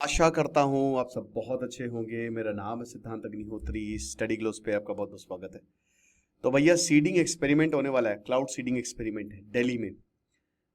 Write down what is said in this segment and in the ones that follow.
आशा करता हूँ आप सब बहुत अच्छे होंगे। मेरा नाम है सिद्धांत अग्निहोत्री। स्टडी ग्लोस पे आपका बहुत बहुत स्वागत है। तो भैया सीडिंग एक्सपेरिमेंट होने वाला है, क्लाउड सीडिंग एक्सपेरिमेंट है दिल्ली में।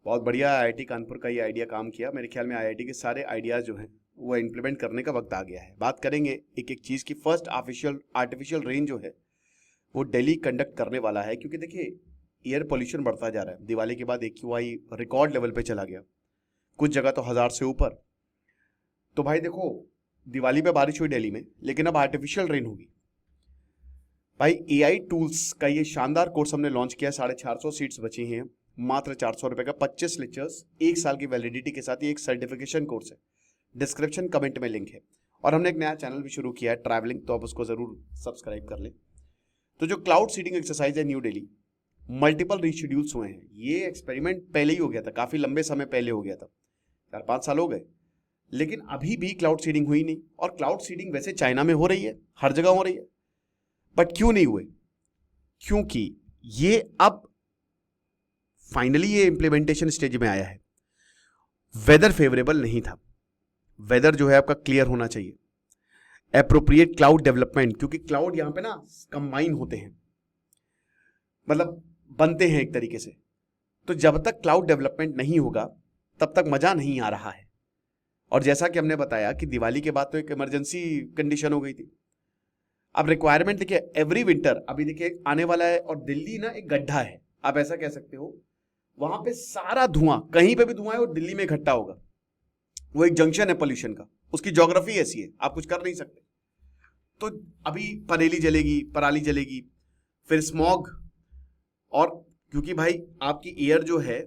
बहुत बढ़िया आईआईटी कानपुर का ये आइडिया काम किया। मेरे ख्याल में आईआईटी के सारे आइडियाज जो हैं वो इम्प्लीमेंट करने का वक्त आ गया है। बात करेंगे एक एक चीज़ की। फर्स्ट आर्टिफिशियल रेन जो है वो दिल्ली कंडक्ट करने वाला है, क्योंकि देखिए एयर पोल्यूशन बढ़ता जा रहा है। दिवाली के बाद AQI रिकॉर्ड लेवल पे चला गया, कुछ जगह तो 1000 से ऊपर। तो भाई देखो, दिवाली पे बारिश हुई दिल्ली में, लेकिन अब आर्टिफिशियल रेन होगी। भाई एआई टूल्स का ये शानदार कोर्स हमने लॉन्च किया। 450 सीट्स बची हैं, मात्र 400 रुपए का, 25 लेक्चर्स, 1 साल की वैलिडिटी के साथ। ये एक सर्टिफिकेशन कोर्स है। डिस्क्रिप्शन कमेंट में लिंक है। और हमने एक नया चैनल भी शुरू किया है, ट्रैवलिंग, तो आप उसको जरूर सब्सक्राइब कर लें। तो जो क्लाउड सीडिंग एक्सरसाइज है न्यू दिल्ली, मल्टीपल रीशेड्यूल्स हुए हैं। ये एक्सपेरिमेंट पहले ही हो गया था, काफी लंबे समय पहले हो गया था, 4-5 साल हो गए, लेकिन अभी भी क्लाउड सीडिंग हुई नहीं। और क्लाउड सीडिंग वैसे चाइना में हो रही है, हर जगह हो रही है, बट क्यों नहीं हुए? क्योंकि ये अब फाइनली ये इंप्लीमेंटेशन स्टेज में आया है। वेदर फेवरेबल नहीं था। वेदर जो है आपका क्लियर होना चाहिए। एप्रोप्रिएट क्लाउड डेवलपमेंट, क्योंकि क्लाउड यहां पे ना कंबाइन होते हैं, मतलब बनते हैं एक तरीके से। तो जब तक क्लाउड डेवलपमेंट नहीं होगा तब तक मजा नहीं आ रहा है। और जैसा कि हमने बताया कि दिवाली के बाद तो एक इमरजेंसी कंडीशन हो गई थी। अब रिक्वायरमेंट देखिए, एवरी विंटर अभी देखिए आने वाला है, और दिल्ली ना एक गड्ढा है, आप ऐसा कह सकते हो। वहां पे सारा धुआं, कहीं पे भी धुआं है वो दिल्ली में इकट्ठा होगा। वो एक जंक्शन है पोल्यूशन का, उसकी ज्योग्राफी ऐसी है, आप कुछ कर नहीं सकते। तो अभी परेली जलेगी, पराली जलेगी, फिर स्मॉग। और क्योंकि भाई आपकी एयर जो है,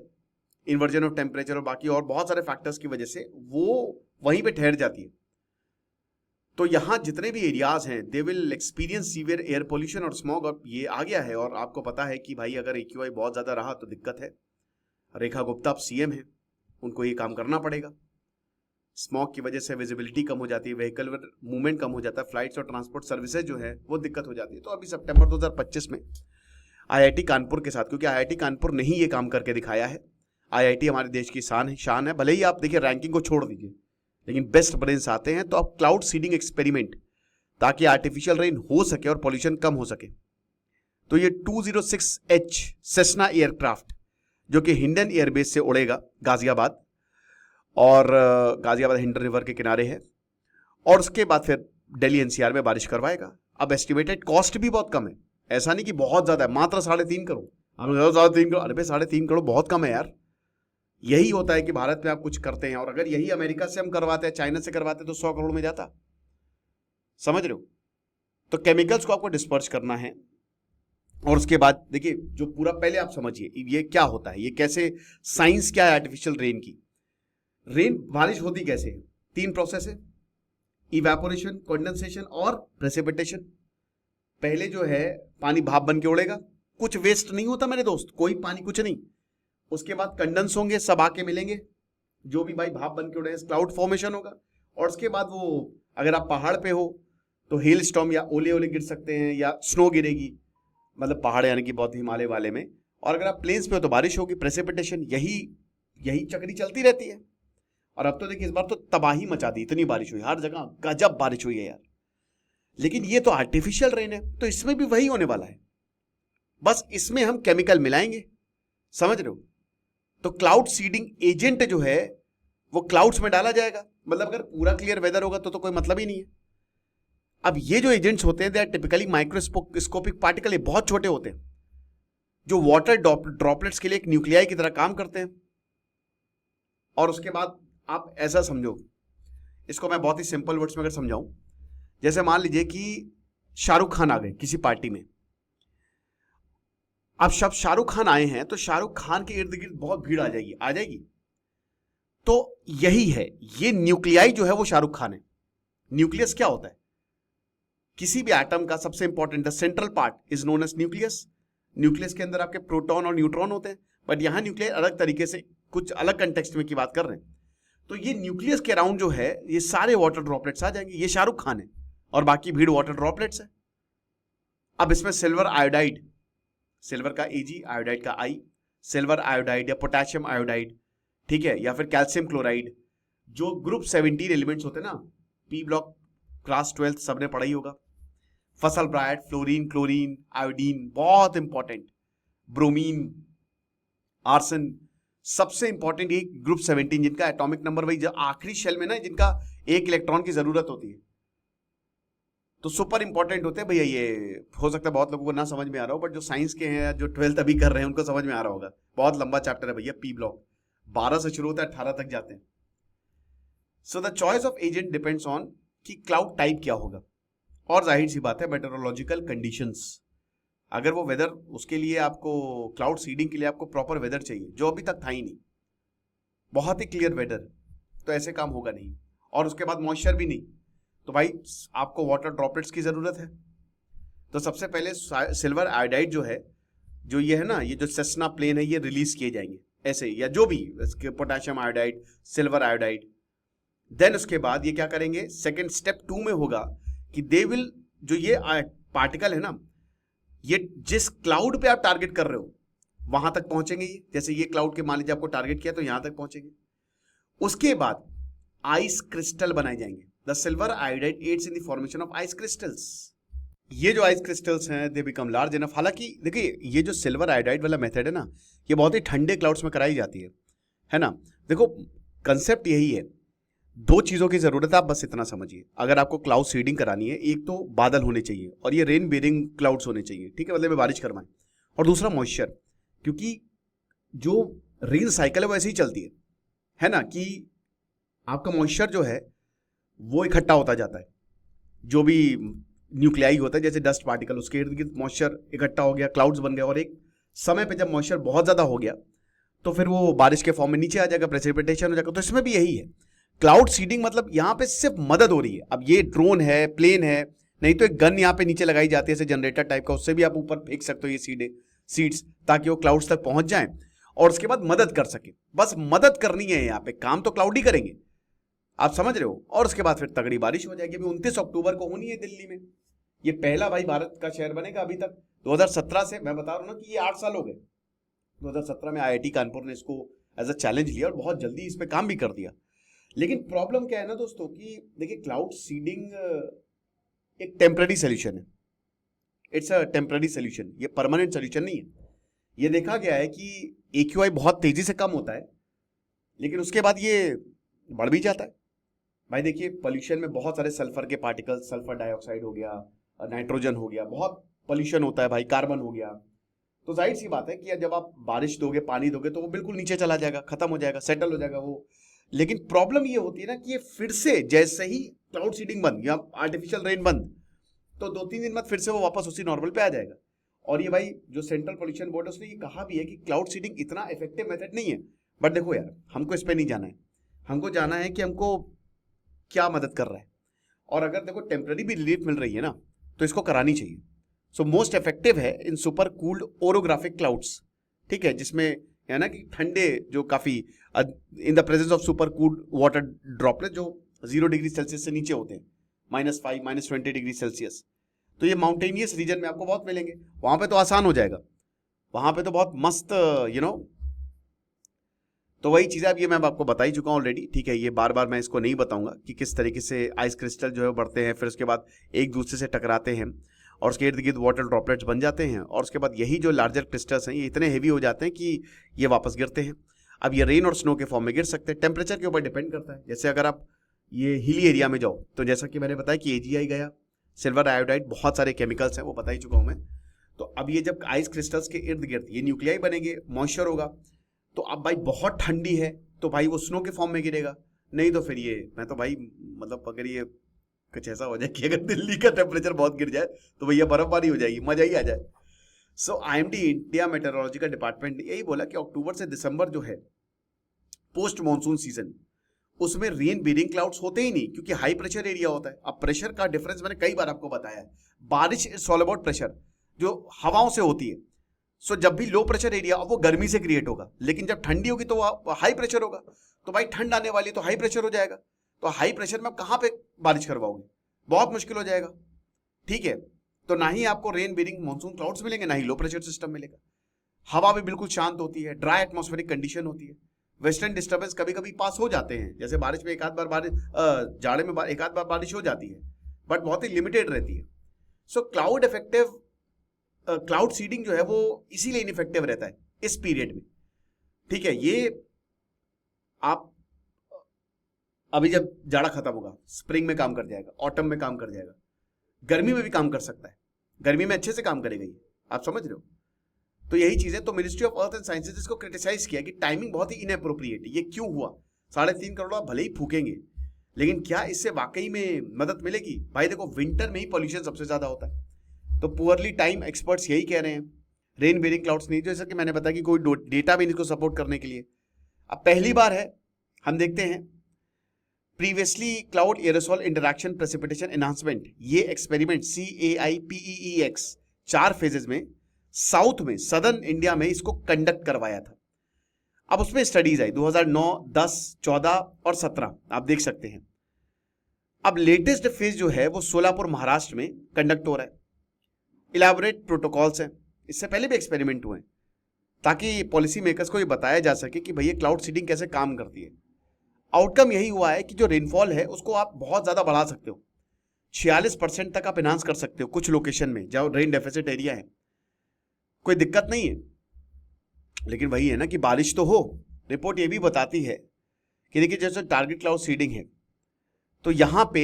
इन्वर्जन ऑफ टेम्परेचर और बाकी और बहुत सारे फैक्टर्स की वजह से वो वहीं पे ठहर जाती है। तो यहाँ जितने भी एरियाज हैं they will experience severe air pollution और स्मॉग। और ये आ गया है, और आपको पता है कि भाई अगर AQI बहुत ज़्यादा रहा तो दिक्कत है। रेखा गुप्ता अब CM है, उनको ये काम करना पड़ेगा। स्मॉग की वजह से विजिबिलिटी कम हो जाती है, व्हीकल मूवमेंट कम हो जाता है, फ्लाइट्स और ट्रांसपोर्ट सर्विसेज जो है वो दिक्कत हो जाती है। तो अभी सितंबर 2025 में IIT कानपुर के साथ, क्योंकि IIT कानपुर ने ही ये काम करके दिखाया है। IIT हमारे देश की शान है। भले ही आप देखिए रैंकिंग को छोड़ दीजिए, लेकिन बेस्ट ब्रेन्स आते हैं। तो अब क्लाउड सीडिंग एक्सपेरिमेंट, ताकि आर्टिफिशियल रेन हो सके और पॉल्यूशन कम हो सके। तो ये 206H सेस्ना एयरक्राफ्ट, जो कि हिंडन एयरबेस से उड़ेगा गाजियाबाद, और गाजियाबाद हिंडन रिवर के किनारे है। और उसके बाद फिर दिल्ली NCR में बारिश करवाएगा। अब एस्टिमेटेड कॉस्ट भी बहुत कम है, ऐसा नहीं कि बहुत ज्यादा है, मात्र 3.5 करोड़। हम 3.5 करोड़, अरे भाई 3.5 करोड़ बहुत कम है यार। यही होता है कि भारत में आप कुछ करते हैं, और अगर यही अमेरिका से हम करवाते हैं, चाइना से करवाते हैं, तो 100 करोड़ में जाता। समझ रहे हो? तो केमिकल्स को आपको डिस्पर्स करना है। और उसके बाद देखिए, जो पूरा पहले आप समझिए ये क्या होता है, ये कैसे, साइंस क्या है आर्टिफिशियल रेन की। रेन बारिश होती कैसे है? 3 प्रोसेस है, इवेपोरेशन, कंडेंसेशन और प्रेसिपिटेशन। पहले जो है पानी भाप बन के उड़ेगा, कुछ वेस्ट नहीं होता मेरे दोस्त, कोई पानी कुछ नहीं। उसके बाद कंडेंस होंगे, सब आके मिलेंगे, जो भी भाई भाप बन के उड़े, क्लाउड फॉर्मेशन होगा। और उसके बाद वो, अगर आप पहाड़ पे हो तो हेल स्टॉर्म या ओले ओले गिर सकते हैं, या स्नो गिरेगी, मतलब पहाड़ यानी कि बहुत हिमालय वाले में। और अगर आप प्लेन्स पे हो तो बारिश होगी, प्रेसिपिटेशन। यही यही चक्री चलती रहती है। और अब तो देखिए इस बार तो तबाही मचा दी, इतनी बारिश हुई, हर जगह गजब बारिश हुई है यार। लेकिन ये तो आर्टिफिशियल रेन है, तो इसमें भी वही होने वाला है, बस इसमें हम केमिकल मिलाएंगे। समझ रहे हो? तो क्लाउड सीडिंग एजेंट जो है वो क्लाउड्स में डाला जाएगा। मतलब अगर पूरा क्लियर वेदर होगा तो कोई मतलब ही नहीं है। अब ये जो एजेंट्स होते हैं they are typically microscopic particle, ये बहुत छोटे होते हैं, जो वाटर ड्रॉपलेट्स के लिए एक न्यूक्लियाई की तरह काम करते हैं। और उसके बाद आप ऐसा समझो, इसको मैं बहुत ही सिंपल वर्ड्स में अगर समझाऊं, जैसे मान लीजिए कि शाहरुख खान आ गए किसी पार्टी में। अब सब शाहरुख खान आए हैं तो शाहरुख खान के इर्द गिर्द बहुत भीड़ आ जाएगी। तो यही है, ये न्यूक्लियाई जो है वो शाहरुख खान है। न्यूक्लियस क्या होता है? किसी भी एटम का सबसे important, the central part is known as nucleus. Nucleus के अंदर आपके प्रोटॉन और न्यूट्रॉन होते हैं, बट यहां न्यूक्लियस अलग तरीके से, कुछ अलग कंटेक्स्ट में की बात कर रहे हैं। तो ये न्यूक्लियस के अराउंड जो है ये सारे वाटर ड्रॉपलेट्स आ जाएंगे। ये शाहरुख खान है, और बाकी भीड़ वाटर ड्रॉपलेट्स है। अब इसमें सिल्वर आयोडाइड, सिल्वर का Ag, आयोडाइड का I, सिल्वर आयोडाइड या पोटेशियम आयोडाइड, ठीक है, या फिर कैल्शियम क्लोराइड, जो ग्रुप 17 एलिमेंट्स होते हैं ना, पी ब्लॉक क्लास 12 सबने पढ़ा ही होगा। फसल ब्राइट, फ्लोरीन, क्लोरीन, आयोडीन, बहुत इंपॉर्टेंट, ब्रोमीन, आर्सन, सबसे इंपॉर्टेंट ये ग्रुप 17 जिनका एटॉमिक नंबर वही आखिरी शेल में ना, जिनका एक इलेक्ट्रॉन की जरूरत होती है, तो सुपर इंपॉर्टेंट होते हैं भैया। ये हो सकता है बहुत लोगों को ना समझ में आ रहा हो, बट जो साइंस के हैं, जो 12th अभी कर रहे हैं, उनको समझ में आ रहा होगा। बहुत लंबा चैप्टर है भैया पी ब्लॉक, 12 से शुरू होता है 18 तक जाते हैं। So the choice of agent depends on कि क्लाउड टाइप क्या होगा, और जाहिर सी बात है मेटेरोलॉजिकल कंडीशंस। अगर वो वेदर, उसके लिए आपको क्लाउड सीडिंग के लिए आपको प्रॉपर वेदर चाहिए, जो अभी तक था ही नहीं, बहुत ही क्लियर वेदर, तो ऐसे काम होगा नहीं। और उसके बाद मॉइस्चर भी नहीं, तो भाई आपको वाटर ड्रॉपलेट्स की जरूरत है। तो सबसे पहले सिल्वर आयोडाइड जो है, जो ये है ना, ये जो सेस्ना प्लेन है, ये रिलीज किए जाएंगे ऐसे, या जो भी potassium iodide, silver iodide. Then उसके बाद ये क्या करेंगे, सेकेंड स्टेप 2 में होगा कि दे विल, जो ये पार्टिकल है ना, ये जिस क्लाउड पे आप टारगेट कर रहे हो वहां तक पहुंचेंगे। ये जैसे ये क्लाउड के मान लीजिए आपको टारगेट किया, तो यहां तक पहुंचेंगे। उसके बाद आइस क्रिस्टल बनाए जाएंगे। The silver iodide aids in the formation of ice crystals. ये जो आइस क्रिस्टल्स हैं, दे बिकम लार्ज इनफ। हालांकि देखिए, ये जो सिल्वर आयोडाइड वाला मेथड है ना, ये बहुत ही ठंडे क्लाउड्स में कराई जाती है ना। देखो कंसेप्ट यही है, 2 चीजों की जरूरत है, आप बस इतना समझिए। अगर आपको क्लाउड सीडिंग करानी है, एक तो बादल होने चाहिए, और ये रेन बेरिंग क्लाउड्स होने चाहिए, ठीक है, मतलब ये बारिश करवाएं। और दूसरा मॉइस्चर, क्योंकि जो रेन साइकिल है वो ऐसे ही चलती है ना, कि आपका मॉइस्चर जो है वो इकट्ठा होता जाता है। जो भी न्यूक्लियाई होता है, जैसे डस्ट पार्टिकल, उसके इर्द गिर्द मॉइस्चर इकट्ठा हो गया, क्लाउड्स बन गए, और एक समय पे जब मॉइस्चर बहुत ज्यादा हो गया, तो फिर वो बारिश के फॉर्म में नीचे आ जाएगा, प्रेसिपिटेशन हो जाएगा। तो इसमें भी यही है, क्लाउड सीडिंग मतलब यहां पे सिर्फ मदद हो रही है। अब ये ड्रोन है, प्लेन है, नहीं तो एक गन यहां पे नीचे लगाई जाती है, जैसे जनरेटर टाइप का, उससे भी आप ऊपर फेंक सकते हो ये सीड्स, ताकि वो क्लाउड्स तक पहुंच जाएं और उसके बाद मदद कर सके। बस मदद करनी है यहाँ पे, काम तो क्लाउड ही करेंगे, आप समझ रहे हो। और उसके बाद फिर तगड़ी बारिश हो जाएगी। 29 अक्टूबर को होनी है दिल्ली में। ये पहला भाई भारत का शहर बनेगा। अभी तक 2017 से मैं बता रहा हूं ना कि ये 8 साल हो गए। 2017 में IIT कानपुर ने इसको एज अ चैलेंज लिया और बहुत जल्दी इस पे काम भी कर दिया। लेकिन प्रॉब्लम क्या है ना दोस्तों, कि देखिए क्लाउड सीडिंग एक टेम्पररी सोल्यूशन है। इट्स अ टेम्पररी सोल्यूशन, ये परमानेंट सोल्यूशन नहीं है। ये देखा गया है कि AQI बहुत तेजी से कम होता है, लेकिन उसके बाद ये बढ़ भी जाता है। भाई देखिए, पोल्यूशन में बहुत सारे सल्फर के पार्टिकल्स, सल्फर डाइऑक्साइड हो गया, नाइट्रोजन हो गया, बहुत पोल्यूशन होता है भाई, कार्बन हो गया। तो जाहिर सी बात है कि जब आप बारिश दोगे, पानी दोगे, तो वो बिल्कुल नीचे चला जाएगा, खत्म हो जाएगा, सेटल हो जाएगा वो। लेकिन प्रॉब्लम ये होती है ना कि ये फिर से जैसे ही क्लाउड सीडिंग बंद या आर्टिफिशियल रेन बंद, तो 2-3 दिन बाद फिर से वो वापस उसी नॉर्मल पे आ जाएगा। और ये भाई जो सेंट्रल पोल्यूशन बोर्ड है, उसने ये कहा भी है कि क्लाउड सीडिंग इतना इफेक्टिव मेथड नहीं है। बट देखो यार, हमको इस पर नहीं जाना है, हमको जाना है कि हमको क्या मदद कर रहा है। और अगर देखो टेम्पररी भी रिलीफ मिल रही है ना, तो इसको करानी चाहिए। सो मोस्ट इफेक्टिव है इन सुपर कूल्ड ओरोग्राफिक क्लाउड्स, ठीक है, जिसमें है ना कि ठंडे, जो काफी in the presence of super cooled water droplet, जो 0 डिग्री सेल्सियस से नीचे होते हैं, -5, -20 डिग्री सेल्सियस। तो ये माउंटेनियस रीजन में आपको बहुत मिलेंगे, वहां पे तो आसान हो जाएगा, वहां पे तो बहुत मस्त तो वही चीज़ है। अब ये मैं आपको बता ही चुका हूँ ऑलरेडी, ठीक है। ये बार बार मैं इसको नहीं बताऊंगा कि किस तरीके से आइस क्रिस्टल जो है बढ़ते हैं, फिर उसके बाद एक दूसरे से टकराते हैं और उसके इर्द गिर्द वाटर ड्रॉपलेट्स बन जाते हैं, और उसके बाद यही जो लार्जर क्रिस्टल्स हैं, ये इतने हेवी हो जाते हैं कि ये वापस गिरते हैं। अब ये रेन और स्नो के फॉर्म में गिर सकते हैं, टेम्परेचर के ऊपर डिपेंड करता है। जैसे अगर आप ये हिली एरिया में जाओ, तो जैसा कि मैंने बताया कि AGI गया, सिल्वर आयोडाइड, बहुत सारे केमिकल्स हैं, वो बता ही चुका हूँ मैं। तो अब ये जब आइस क्रिस्टल्स के इर्द गिर्द ये न्यूक्लियाई बनेंगे, मॉइस्चर होगा, तो अब भाई बहुत ठंडी है, तो भाई वो स्नो के फॉर्म में गिरेगा। नहीं तो फिर ये, मैं तो भाई मतलब अगर ये कुछ ऐसा हो जाए कि अगर दिल्ली का टेम्परेचर बहुत गिर जाए, तो भैया बर्फबारी हो जाएगी, मजा ही आ जाए। सो IMD इंडिया मेटेरोलॉजिकल डिपार्टमेंट ने यही बोला कि अक्टूबर से दिसंबर जो है पोस्ट मानसून सीजन, उसमें रेन बेरिंग क्लाउड्स होते ही नहीं, क्योंकि हाई प्रेशर एरिया होता है। अब प्रेशर का डिफरेंस मैंने कई बार आपको बताया है। बारिश इज ऑल अबाउट प्रेशर, जो हवाओं से होती है। सो जब भी लो प्रेशर एरिया, अब वो गर्मी से क्रिएट होगा, लेकिन जब ठंडी होगी तो हाई प्रेशर होगा, तो भाई ठंड आने वाली तो हाई प्रेशर हो जाएगा। तो हाई प्रेशर में आप कहां पे बारिश करवाओगे, बहुत मुश्किल हो जाएगा, ठीक है। तो ना ही आपको रेन बेरिंग मानसून क्लाउड्स मिलेंगे, ना ही लो प्रेशर सिस्टम मिलेगा। हवा भी बिल्कुल शांत होती है, ड्राई एटमॉस्फेरिक कंडीशन होती है। वेस्टर्न डिस्टर्बेंस कभी कभी पास हो जाते हैं, जैसे बारिश में एक आध बार बारिश, जाड़े में एक आध बार बारिश हो जाती है, बट बहुत ही लिमिटेड रहती है। सो क्लाउड सीडिंग जो है वो इसीलिए इनइफेक्टिव रहता है इस पीरियड में। ठीक है, ये आप अभी जब जाड़ा खत्म होगा, स्प्रिंग में काम कर जाएगा, ऑटम में काम कर जाएगा, गर्मी में भी काम कर सकता है, गर्मी में अच्छे से काम करेगा ये, आप समझ रहे हो। तो यही चीज है। तो ministry of earth and sciences इसको क्रिटिसाइज किया कि टाइमिंग बहुत ही इनअप्रोप्रिएट है। ये क्यों हुआ? 3.5 करोड़ आप भले ही फूकेंगे, लेकिन क्या इससे वाकई में मदद मिलेगी? भाई देखो, विंटर में ही पॉल्यूशन सबसे ज्यादा होता है, तो पुअरली टाइम एक्सपर्ट्स यही कह रहे हैं। रेन बेरिंग क्लाउड्स नहीं, जैसा कि मैंने बताया कि कोई डेटा भी नहीं इसको सपोर्ट करने के लिए। अब पहली बार है, हम देखते हैं। Previously cloud aerosol interaction precipitation enhancement, ये एक्सपेरिमेंट CAIPEEX 4 फेजेस में साउथ में, सदर्न इंडिया में इसको कंडक्ट करवाया था। अब उसमें स्टडीज आई 2009, 10, 14 और 17, आप देख सकते हैं। अब लेटेस्ट फेज जो है वो सोलापुर महाराष्ट्र में कंडक्ट हो रहा है। इलैबोरेट प्रोटोकॉल्स हैं, इससे पहले भी एक्सपेरिमेंट हुए, ताकि पॉलिसी मेकर्स को ये बताया जा सके कि भैया क्लाउड सीडिंग कैसे काम करती है। आउटकम यही हुआ है कि जो रेनफॉल है उसको आप बहुत ज्यादा बढ़ा सकते हो, 46% तक आप एनहांस कर सकते हो कुछ लोकेशन में जहां रेन डेफिसिट एरिया है, कोई दिक्कत नहीं है। लेकिन वही है ना कि बारिश तो हो। रिपोर्ट ये भी बताती है कि देखिए, जैसे टारगेट क्लाउड सीडिंग है तो यहां पे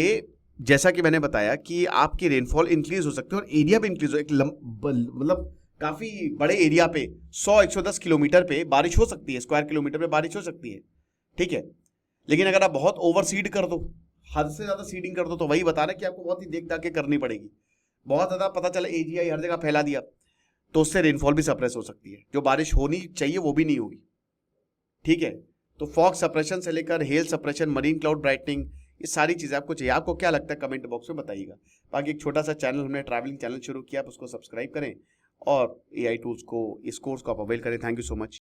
जैसा कि मैंने बताया कि आपकी रेनफॉल इंक्रीज हो सकती है और एरिया भी इंक्रीज हो, एक मतलब काफी बड़े एरिया पे 100-110 किलोमीटर पे बारिश हो सकती है, स्क्वायर किलोमीटर पे बारिश हो सकती है। ठीक है, लेकिन अगर आप बहुत ओवर सीड कर दो, हद से ज्यादा सीडिंग कर दो, तो वही बता रहे कि आपको बहुत ही देख दाख के करनी पड़ेगी। बहुत ज्यादा पता चला AGI हर जगह फैला दिया तो उससे रेनफॉल भी सप्रेस हो सकती है, जो बारिश होनी चाहिए वो भी नहीं होगी। ठीक है, तो फॉग सप्रेशन से लेकर hello suppression, marine cloud brightening, ये सारी चीजें आपको चाहिए। आपको क्या लगता है कमेंट बॉक्स में बताइएगा। बाकी एक छोटा सा चैनल, हमने ट्रैवलिंग चैनल शुरू किया, आप उसको सब्सक्राइब करें और AI टूल्स को, इस कोर्स को आप अवेल करें। Thank you so much.